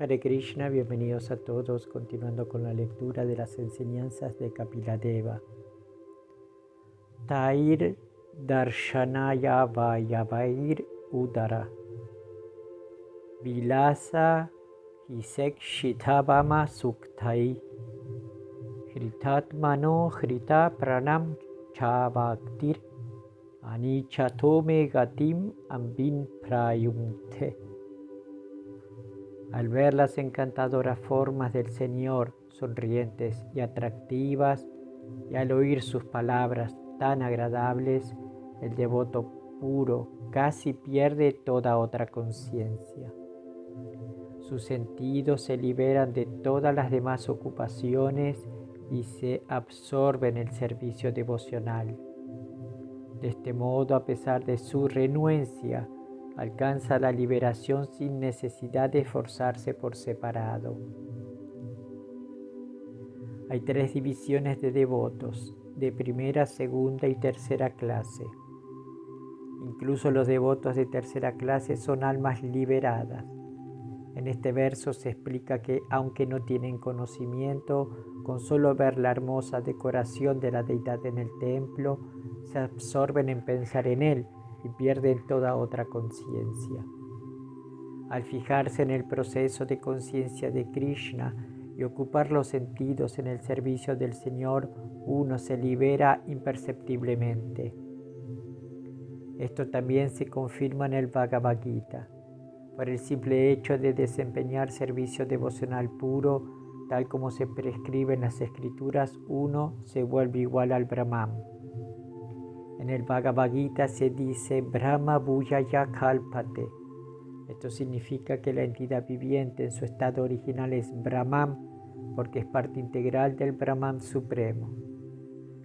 Hare Krishna, bienvenidos a todos, continuando con la lectura de las enseñanzas de Kapiladeva. Tair Darshanaya Vayavair Udara Vilasa Hisek Shitabama Suktai Hritatmano Hrita Pranam Chavaktir Anichatome Gatim Ambin Prayumte. Al ver las encantadoras formas del Señor, sonrientes y atractivas, y al oír sus palabras tan agradables, el devoto puro casi pierde toda otra conciencia. Sus sentidos se liberan de todas las demás ocupaciones y se absorben en el servicio devocional. De este modo, a pesar de su renuencia, alcanza la liberación sin necesidad de esforzarse por separado. Hay 3 divisiones de devotos, de primera, segunda y tercera clase. Incluso los devotos de tercera clase son almas liberadas. En este verso se explica que, aunque no tienen conocimiento, con solo ver la hermosa decoración de la deidad en el templo, se absorben en pensar en él y pierden toda otra conciencia. Al fijarse en el proceso de conciencia de Krishna y ocupar los sentidos en el servicio del Señor, uno se libera imperceptiblemente. Esto también se confirma en el Bhagavad Gita. Por el simple hecho de desempeñar servicio devocional puro, tal como se prescribe en las Escrituras, uno se vuelve igual al Brahman. En el Bhagavad Gita se dice Brahma Bhuyaya Kalpate. Esto significa que la entidad viviente en su estado original es Brahman, porque es parte integral del Brahman Supremo.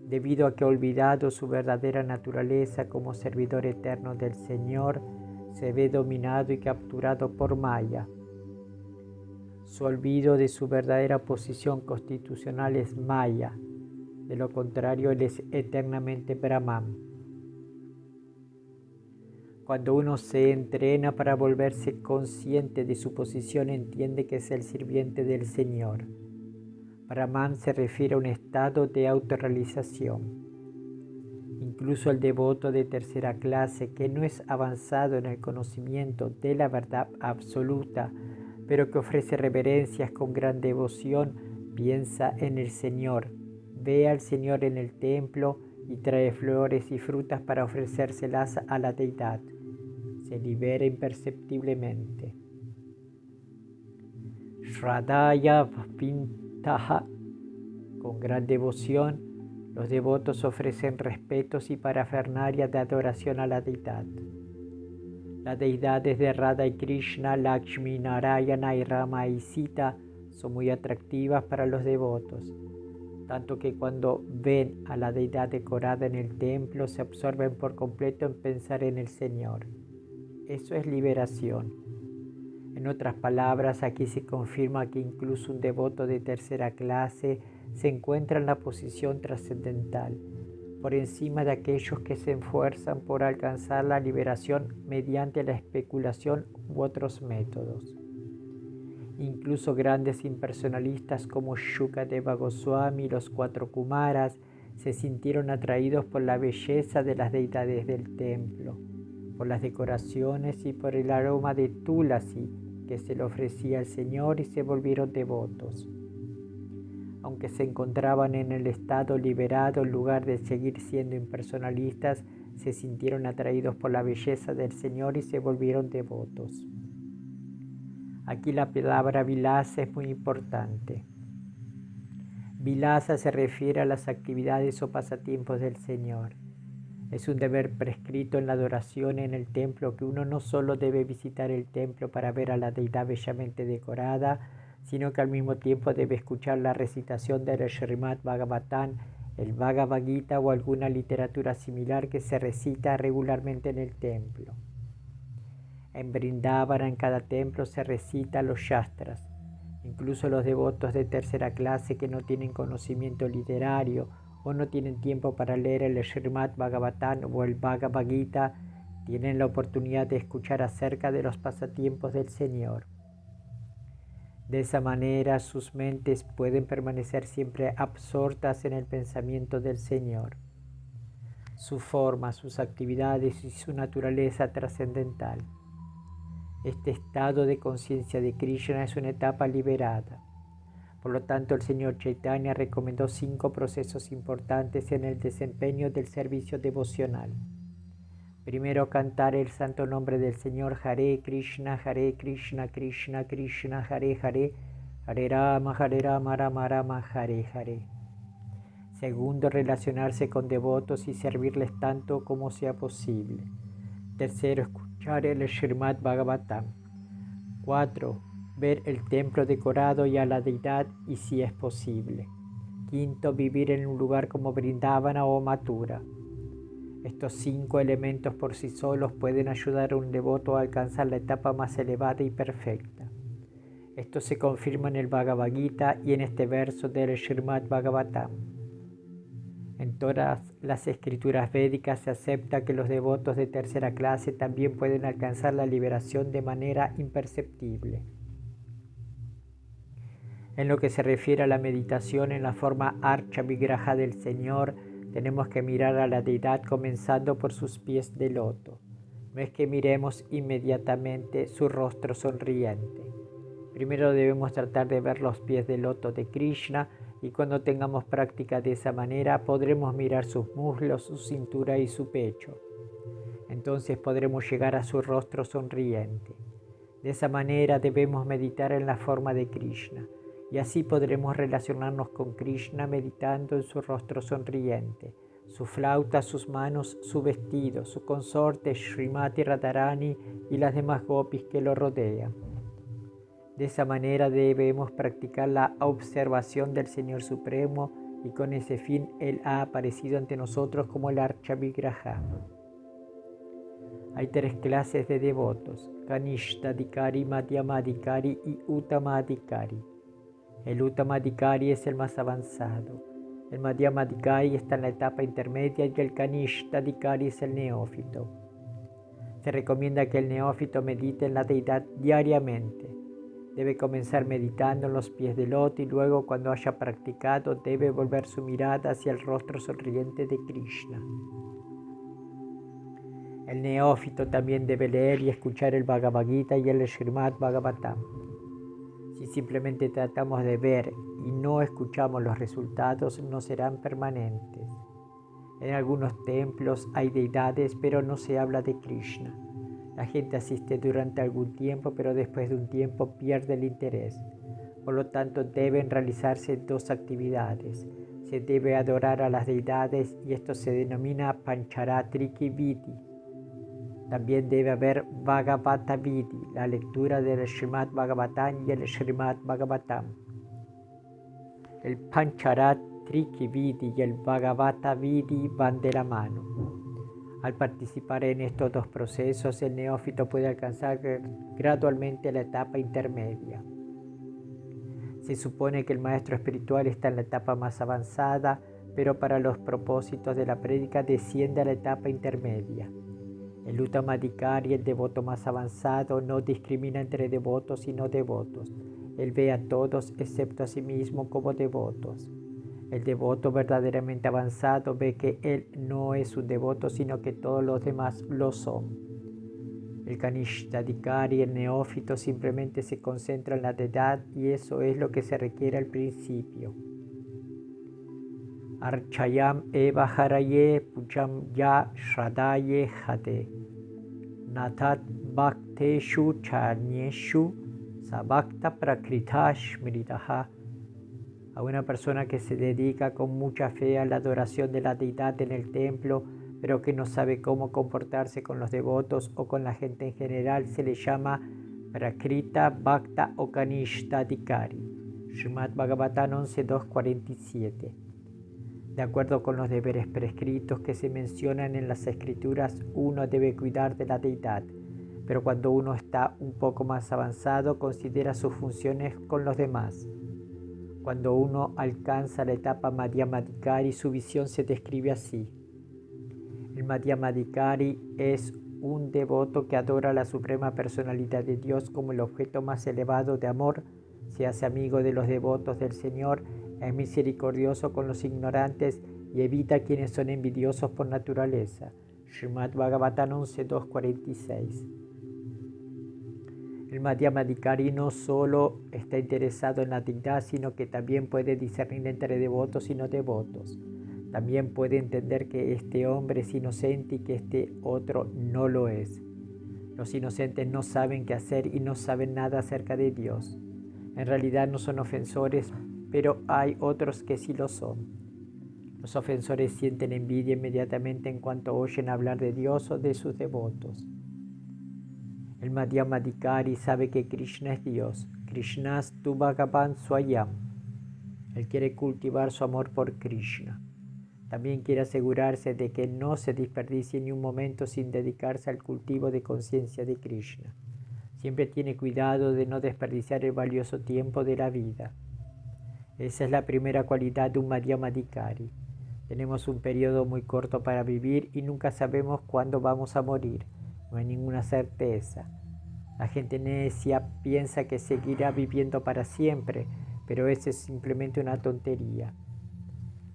Debido a que ha olvidado su verdadera naturaleza como servidor eterno del Señor, se ve dominado y capturado por Maya. Su olvido de su verdadera posición constitucional es Maya. De lo contrario, él es eternamente Brahman. Cuando uno se entrena para volverse consciente de su posición, entiende que es el sirviente del Señor. Brahman se refiere a un estado de autorrealización. Incluso el devoto de tercera clase, que no es avanzado en el conocimiento de la verdad absoluta, pero que ofrece reverencias con gran devoción, piensa en el Señor, ve al Señor en el templo y trae flores y frutas para ofrecérselas a la deidad. Se libera imperceptiblemente. Shraddhaya Vintaha. Con gran devoción, los devotos ofrecen respetos y parafernalia de adoración a la deidad. Las deidades de Radha y Krishna, Lakshmi, Narayana y Rama y Sita son muy atractivas para los devotos, tanto que cuando ven a la deidad decorada en el templo se absorben por completo en pensar en el Señor. Eso es liberación. En otras palabras, aquí se confirma que incluso un devoto de tercera clase se encuentra en la posición trascendental, por encima de aquellos que se esfuerzan por alcanzar la liberación mediante la especulación u otros métodos. Incluso grandes impersonalistas como Shukadeva Goswami y los 4 Kumaras se sintieron atraídos por la belleza de las deidades del templo, por las decoraciones y por el aroma de Tulasi que se le ofrecía al Señor y se volvieron devotos. Aunque se encontraban en el estado liberado, en lugar de seguir siendo impersonalistas, se sintieron atraídos por la belleza del Señor y se volvieron devotos. Aquí la palabra vilasa es muy importante. Vilasa se refiere a las actividades o pasatiempos del Señor. Es un deber prescrito en la adoración en el templo que uno no solo debe visitar el templo para ver a la deidad bellamente decorada, sino que al mismo tiempo debe escuchar la recitación del Srimad Bhagavatam, el Bhagavad Gita o alguna literatura similar que se recita regularmente en el templo. En Vrindavana, en cada templo, se recita los Shastras. Incluso los devotos de tercera clase que no tienen conocimiento literario o no tienen tiempo para leer el Srimad Bhagavatam o el Bhagavad Gita, tienen la oportunidad de escuchar acerca de los pasatiempos del Señor. De esa manera sus mentes pueden permanecer siempre absortas en el pensamiento del Señor, su forma, sus actividades y su naturaleza trascendental. Este estado de conciencia de Krishna es una etapa liberada. Por lo tanto, el Señor Chaitanya recomendó 5 procesos importantes en el desempeño del servicio devocional. Primero, cantar el santo nombre del Señor Hare Krishna, Krishna Krishna, Hare Hare, Hare Rama, Rama Rama, Hare Hare. Segundo, relacionarse con devotos y servirles tanto como sea posible. Tercero, escuchar el Srimad Bhagavatam. 4. Ver el templo decorado y a la deidad y si es posible. Quinto, vivir en un lugar como Vrindavana o Mathura. Estos 5 elementos por sí solos pueden ayudar a un devoto a alcanzar la etapa más elevada y perfecta. Esto se confirma en el Bhagavad Gita y en este verso del Srimad Bhagavatam. En todas las escrituras védicas se acepta que los devotos de tercera clase también pueden alcanzar la liberación de manera imperceptible. En lo que se refiere a la meditación en la forma Archa Vigraha del Señor, tenemos que mirar a la deidad comenzando por sus pies de loto. No es que miremos inmediatamente su rostro sonriente. Primero debemos tratar de ver los pies de loto de Krishna y cuando tengamos práctica de esa manera podremos mirar sus muslos, su cintura y su pecho. Entonces podremos llegar a su rostro sonriente. De esa manera debemos meditar en la forma de Krishna y así podremos relacionarnos con Krishna meditando en su rostro sonriente, su flauta, sus manos, su vestido, su consorte Srimati Radharani y las demás gopis que lo rodean. De esa manera debemos practicar la observación del Señor Supremo y con ese fin Él ha aparecido ante nosotros como el Archa Vigraha. Hay 3 clases de devotos: Kanishtadikari, Madhyamadikari y Uttamadikari. El Uttamadikari es el más avanzado, el Madhyamadikari está en la etapa intermedia y el Kanishtadikari es el neófito. Se recomienda que el neófito medite en la deidad diariamente. Debe comenzar meditando en los pies del loto y luego, cuando haya practicado, debe volver su mirada hacia el rostro sonriente de Krishna. El neófito también debe leer y escuchar el Bhagavad Gita y el Srimad Bhagavatam. Si simplemente tratamos de ver y no escuchamos los resultados, no serán permanentes. En algunos templos hay deidades, pero no se habla de Krishna. La gente asiste durante algún tiempo, pero después de un tiempo pierde el interés. Por lo tanto, deben realizarse 2 actividades. Se debe adorar a las deidades y esto se denomina Pancharatriki Vidi. También debe haber Bhagavata Vidi, la lectura del Srimad Bhagavatam y el Srimad Bhagavatam. El Pancharatriki Vidi y el Bhagavata Vidi van de la mano. Al participar en estos 2 procesos, el neófito puede alcanzar gradualmente la etapa intermedia. Se supone que el maestro espiritual está en la etapa más avanzada, pero para los propósitos de la prédica desciende a la etapa intermedia. El Uttamadikari, el devoto más avanzado, no discrimina entre devotos y no devotos. Él ve a todos excepto a sí mismo como devotos. El devoto verdaderamente avanzado ve que él no es un devoto, sino que todos los demás lo son. El Kanishtadikari, el neófito, simplemente se concentra en la deidad y eso es lo que se requiere al principio. Archayam eva haraye pujam ya shradaye hate. Natat bhakteshu chanyeshu sabhakta prakritash mritaha. A una persona que se dedica con mucha fe a la adoración de la deidad en el templo, pero que no sabe cómo comportarse con los devotos o con la gente en general, se le llama Prakrita Bhakta o Kanishtadikari. Srimad Bhagavatam 11.2.47. De acuerdo con los deberes prescritos que se mencionan en las escrituras, uno debe cuidar de la deidad, pero cuando uno está un poco más avanzado, considera sus funciones con los demás. Cuando uno alcanza la etapa Madhyamadikari, su visión se describe así. El Madhyamadikari es un devoto que adora a la Suprema Personalidad de Dios como el objeto más elevado de amor se hace amigo de los devotos del Señor, es misericordioso con los ignorantes y evita a quienes son envidiosos por naturaleza. Srimad Bhagavatam 11.2.46. El Madhyamadikari no solo está interesado en la deidad, sino que también puede discernir entre devotos y no devotos. También puede entender que este hombre es inocente y que este otro no lo es. Los inocentes no saben qué hacer y no saben nada acerca de Dios. En realidad no son ofensores, pero hay otros que sí lo son. Los ofensores sienten envidia inmediatamente en cuanto oyen hablar de Dios o de sus devotos. El Madhyamadikari sabe que Krishna es Dios. Krishnastu Bhagavan Swayam. Él quiere cultivar su amor por Krishna. También quiere asegurarse de que no se desperdicie ni un momento sin dedicarse al cultivo de conciencia de Krishna. Siempre tiene cuidado de no desperdiciar el valioso tiempo de la vida. Esa es la primera cualidad de un Madhyamadikari. Tenemos un periodo muy corto para vivir y nunca sabemos cuándo vamos a morir. No hay ninguna certeza. La gente necia piensa que seguirá viviendo para siempre, pero eso es simplemente una tontería.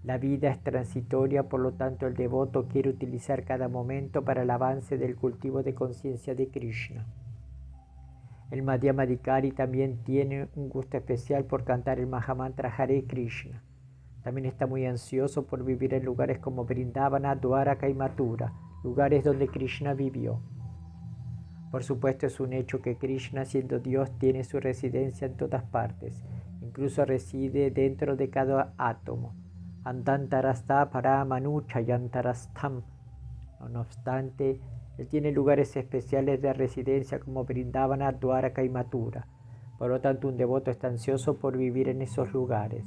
La vida es transitoria, por lo tanto el devoto quiere utilizar cada momento para el avance del cultivo de conciencia de Krishna. El Madhyamadikari también tiene un gusto especial por cantar el Mahamantra Hare Krishna. También está muy ansioso por vivir en lugares como Vrindavana, Dwaraka y Mathura, lugares donde Krishna vivió. Por supuesto, es un hecho que Krishna, siendo Dios, tiene su residencia en todas partes, incluso reside dentro de cada átomo. Antantarastha paramanu chayantarastham. No obstante, él tiene lugares especiales de residencia como Vrindavana, Dwaraka y Mathura. Por lo tanto, un devoto está ansioso por vivir en esos lugares.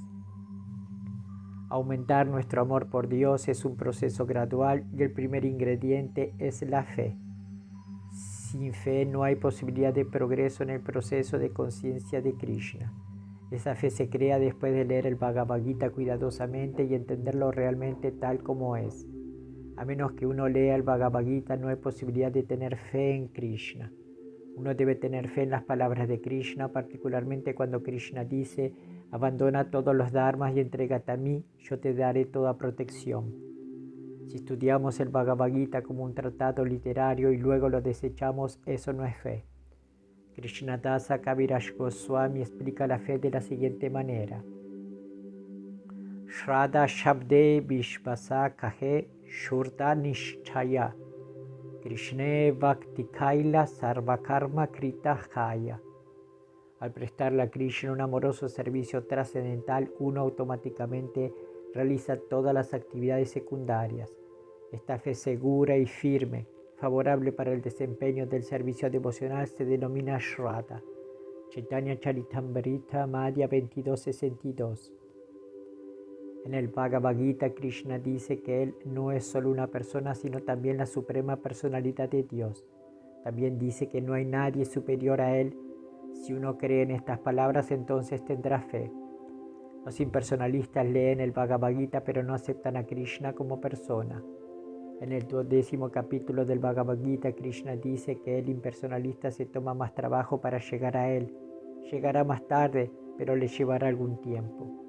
Aumentar nuestro amor por Dios es un proceso gradual y el primer ingrediente es la fe. Sin fe no hay posibilidad de progreso en el proceso de conciencia de Krishna. Esa fe se crea después de leer el Bhagavad Gita cuidadosamente y entenderlo realmente tal como es. A menos que uno lea el Bhagavad Gita, no hay posibilidad de tener fe en Krishna. Uno debe tener fe en las palabras de Krishna, particularmente cuando Krishna dice: abandona todos los dharmas y entrégate a mí, yo te daré toda protección. Si estudiamos el Bhagavad Gita como un tratado literario y luego lo desechamos, eso no es fe. Krishnadasa Kaviraj Goswami explica la fe de la siguiente manera: Shraddha Shabde Vishvasa Kahe Shurta Nishchaya Krishne Bhakti Kaila Sarvakarma Krita Jaya. Al prestarle a Krishna un amoroso servicio trascendental, uno automáticamente realiza todas las actividades secundarias. Esta fe segura y firme, favorable para el desempeño del servicio devocional, se denomina Shraddha. Chaitanya Charitamrita Madhya 22.62. En el Bhagavad Gita, Krishna dice que Él no es solo una persona, sino también la suprema personalidad de Dios. También dice que no hay nadie superior a Él. Si uno cree en estas palabras, entonces tendrá fe. Los impersonalistas leen el Bhagavad Gita, pero no aceptan a Krishna como persona. En el 12º capítulo del Bhagavad Gita, Krishna dice que el impersonalista se toma más trabajo para llegar a Él. Llegará más tarde, pero le llevará algún tiempo.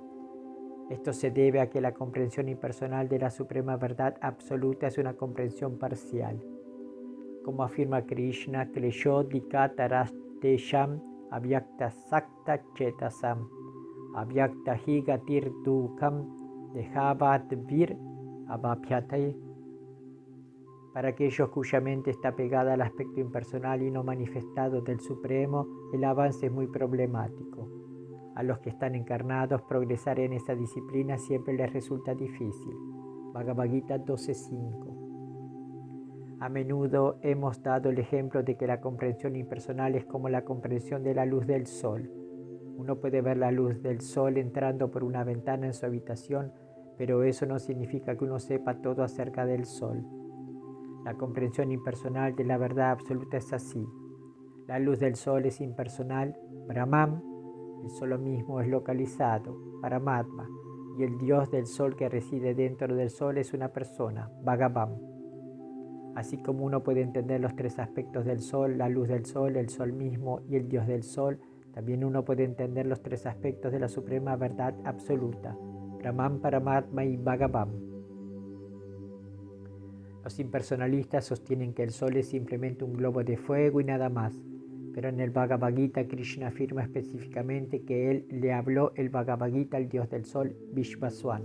Esto se debe a que la comprensión impersonal de la suprema verdad absoluta es una comprensión parcial. Como afirma Krishna, Klesho Dikataraštesham Avyakta Sakta Chetasam Avyakta Higatir Dukam Dehavat Vir Abapyate. Para aquellos cuya mente está pegada al aspecto impersonal y no manifestado del Supremo, el avance es muy problemático. A los que están encarnados, progresar en esa disciplina siempre les resulta difícil. Bhagavad Gita 12.5. A menudo hemos dado el ejemplo de que la comprensión impersonal es como la comprensión de la luz del sol. Uno puede ver la luz del sol entrando por una ventana en su habitación, pero eso no significa que uno sepa todo acerca del sol. La comprensión impersonal de la verdad absoluta es así. La luz del sol es impersonal, Brahman. El sol mismo es localizado, Paramatma, y el Dios del sol que reside dentro del sol es una persona, Bhagavan. Así como uno puede entender los tres aspectos del sol, la luz del sol, el sol mismo y el Dios del sol, También uno puede entender los tres aspectos de la suprema verdad absoluta, Brahman, Paramatma y Bhagavan. Los impersonalistas sostienen que el sol es simplemente un globo de fuego y nada más, pero en el Bhagavad Gita Krishna afirma específicamente que él le habló el Bhagavad Gita al dios del sol, Vishvaswan.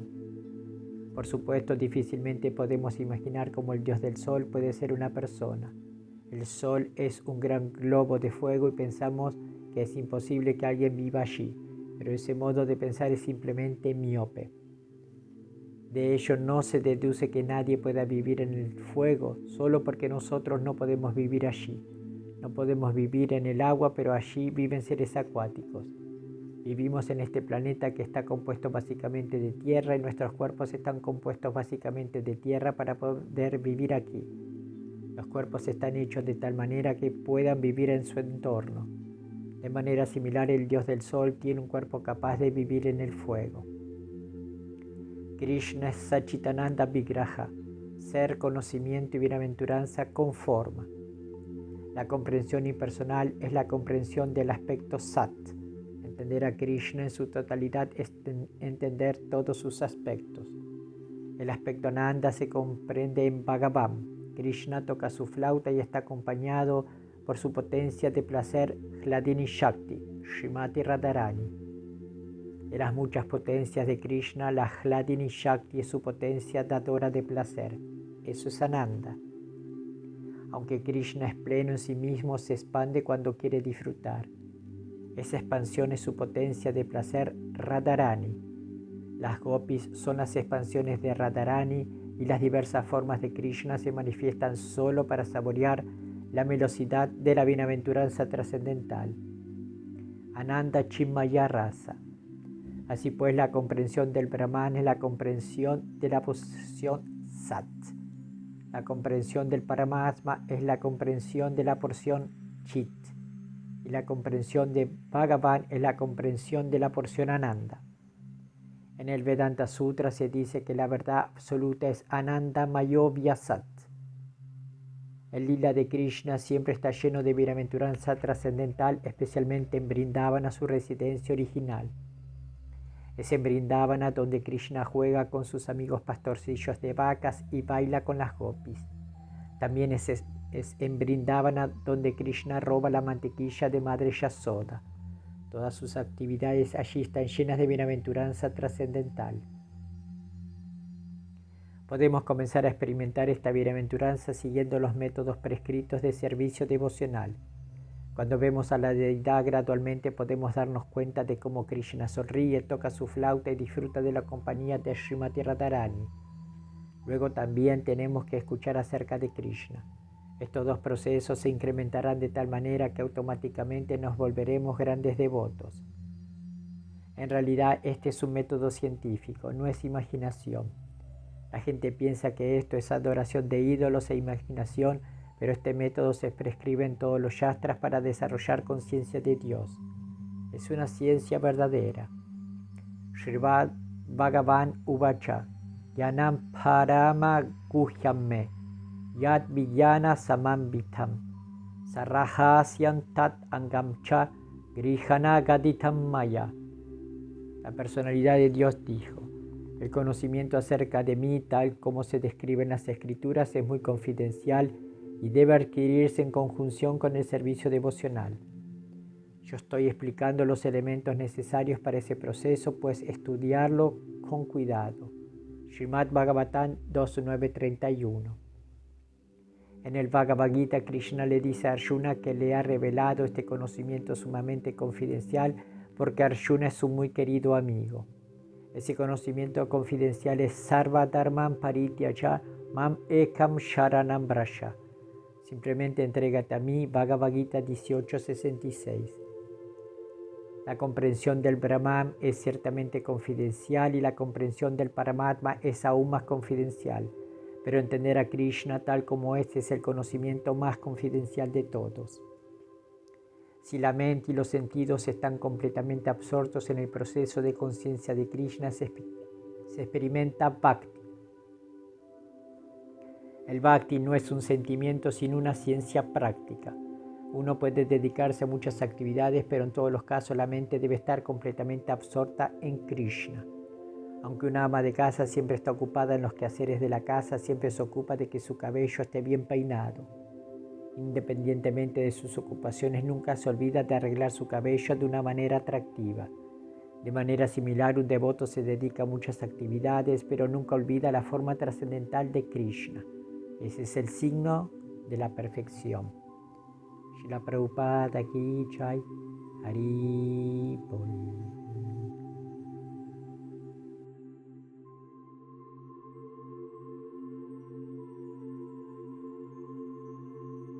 Por supuesto, difícilmente podemos imaginar cómo el dios del sol puede ser una persona. El sol es un gran globo de fuego y pensamos que es imposible que alguien viva allí, pero ese modo de pensar es simplemente miope. De ello no se deduce que nadie pueda vivir en el fuego solo porque nosotros no podemos vivir allí. No podemos vivir en el agua, pero allí viven seres acuáticos. Vivimos en este planeta que está compuesto básicamente de tierra y nuestros cuerpos están compuestos básicamente de tierra para poder vivir aquí. Los cuerpos están hechos de tal manera que puedan vivir en su entorno. De manera similar, el dios del sol tiene un cuerpo capaz de vivir en el fuego. Krishna es Sachitananda Vigraha, ser, conocimiento y bienaventuranza con forma. La comprensión impersonal es la comprensión del aspecto Sat. Entender a Krishna en su totalidad es entender todos sus aspectos. El aspecto Ananda se comprende en Bhagavan. Krishna toca su flauta y está acompañado por su potencia de placer Hladini Shakti, Srimati Radharani. De las muchas potencias de Krishna, la Hladini Shakti es su potencia dadora de placer. Eso es Ananda. Aunque Krishna es pleno en sí mismo, se expande cuando quiere disfrutar. Esa expansión es su potencia de placer Radharani. Las gopis son las expansiones de Radharani y las diversas formas de Krishna se manifiestan solo para saborear la melosidad de la bienaventuranza trascendental. Ananda Chinmaya Rasa. Así pues, la comprensión del Brahman es la comprensión de la posición Sat. La comprensión del Paramatma es la comprensión de la porción Chit. Y la comprensión de Bhagavan es la comprensión de la porción Ananda. En el Vedanta Sutra se dice que la verdad absoluta es Ananda Mayovya Sat. El lila de Krishna siempre está lleno de bienaventuranza trascendental, especialmente en Vrindavana, su residencia original. Es en Vrindavana donde Krishna juega con sus amigos pastorcillos de vacas y baila con las gopis. También es en Vrindavana donde Krishna roba la mantequilla de Madre Yasoda. Todas sus actividades allí están llenas de bienaventuranza trascendental. Podemos comenzar a experimentar esta bienaventuranza siguiendo los métodos prescritos de servicio devocional. Cuando vemos a la deidad gradualmente podemos darnos cuenta de cómo Krishna sonríe, toca su flauta y disfruta de la compañía de Srimati Radharani. Luego también tenemos que escuchar acerca de Krishna. Estos dos procesos se incrementarán de tal manera que automáticamente nos volveremos grandes devotos. En realidad este es un método científico, no es imaginación. La gente piensa que esto es adoración de ídolos e imaginación, pero este método se prescribe en todos los yastras para desarrollar conciencia de Dios. Es una ciencia verdadera. Srimad Bhagavan Uvacha Yanam Parama Guhyame Yad Vijnana Samamvitam Sarrahasyan Tat Angamcha Grihana Gaditam Maya. La personalidad de Dios dijo: el conocimiento acerca de mí, tal como se describe en las Escrituras, es muy confidencial y debe adquirirse en conjunción con el servicio devocional. Yo estoy explicando los elementos necesarios para ese proceso, pues estudiarlo con cuidado. Srimad Bhagavatam 2.9.31. En el Bhagavad Gita, Krishna le dice a Arjuna que le ha revelado este conocimiento sumamente confidencial porque Arjuna es su muy querido amigo. Ese conocimiento confidencial es Sarva Dharman Parityaja Mam Ekam Sharanam Brasha. Simplemente entrégate a mí, Bhagavad Gita 18.66. La comprensión del Brahman es ciertamente confidencial y la comprensión del Paramatma es aún más confidencial, pero entender a Krishna tal como es el conocimiento más confidencial de todos. Si la mente y los sentidos están completamente absortos en el proceso de conciencia de Krishna, se experimenta Bhakti. El Bhakti no es un sentimiento sino una ciencia práctica. Uno puede dedicarse a muchas actividades, pero en todos los casos la mente debe estar completamente absorta en Krishna. Aunque una ama de casa siempre está ocupada en los quehaceres de la casa, siempre se ocupa de que su cabello esté bien peinado. Independientemente de sus ocupaciones, nunca se olvida de arreglar su cabello de una manera atractiva. De manera similar, un devoto se dedica a muchas actividades, pero nunca olvida la forma trascendental de Krishna. Ese es el signo de la perfección. Srila Prabhupada Ki Jai. Hari